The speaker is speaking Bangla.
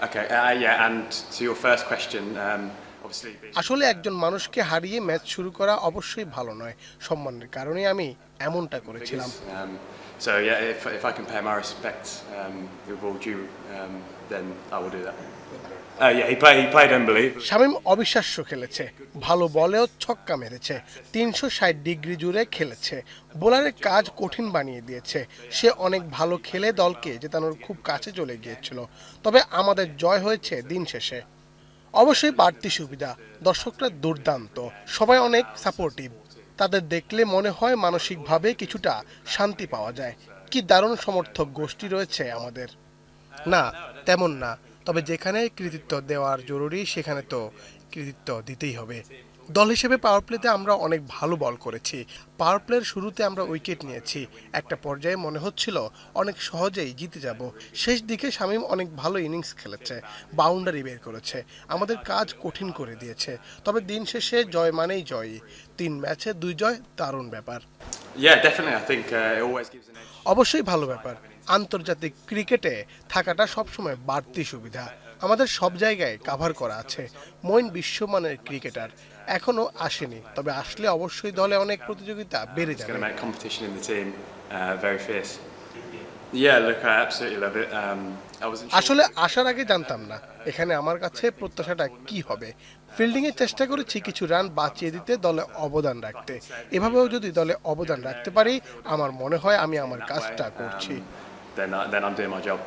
Okay, yeah, and to your first question, obviously আসলে একজন মানুষকে হারিয়ে ম্যাচ শুরু করা অবশ্যই ভালো নয়। সম্মানের কারণে আমি এমনটা করেছিলাম। figures. So yeah, if I can pay my respects with all due, then I will do that. Yeah, he played unbelievably. Shamim অবিশ্বাস্য খেলেছে, ভালো বলেও ছক্কা মেরেছে, ৩৬০ ডিগ্রি জুড়ে খেলেছে, বোলারের কাজ কঠিন বানিয়ে দিয়েছে। সে অনেক ভালো খেলে দলকে জেতানোর খুব কাছে চলে গিয়েছিল। তবে আমাদের জয় হয়েছে দিন শেষে। অবশ্যই বাড়তি সুবিধা, দর্শকরা দুর্দান্ত, সবাই অনেক সাপোর্টিভ। তাদের দেখলে মনে হয় মানসিকভাবে কিছুটা শান্তি পাওয়া যায়। কি দারুণ সমর্থক গোষ্ঠী রয়েছে আমাদের। না, তেমন না। তবে যেখানে কৃতিত্ব দেওয়ার জরুরি সেখানে তো কৃতিত্ব দিতেই হবে। দল হিসেবে পাওয়ার প্লেতে আমরা অনেক ভালো বল করেছি। পাওয়ার প্লের শুরুতে আমরা উইকেট নিয়েছি। একটা পর্যায়ে মনে হচ্ছিল অনেক সহজেই জিতে যাব। শেষ দিকে শামীম অনেক ভালো ইনিংস খেলেছে, বাউন্ডারি বের করেছে, আমাদের কাজ কঠিন করে দিয়েছে। তবে দিন শেষে জয় মানেই জয়ই। ৩ ম্যাচে ২ জয় দারুণ ব্যাপার। Yeah, definitely. I think it always gives an edge. অবশ্যই ভালো ব্যাপার। আন্তর্জাতিক ক্রিকেটে থাকাটা সবসময় বাড়তি সুবিধা। আমাদের সব জায়গায় কাভার করা আছে। মঈন বিশ্বমানের ক্রিকেটার, এখনো আসেনি, তবে আসলে অবশ্যই দলে অনেক প্রতিযোগিতা বেড়ে It's যাবে। going to make competition in the team very fierce. Yeah, look, I absolutely love it. I wasn't sure. আসলে আসার আগে জানতাম না এখানে আমার কাছে প্রত্যাশাটা কি হবে। ফিল্ডিং এর চেষ্টা করেছি কিছু রান বাঁচিয়ে দিতে, দলে অবদান রাখতে। এভাবেও যদি দলে অবদান রাখতে পারি, আমার মনে হয় আমি আমার কাজটা করছি। Then I'm doing my job.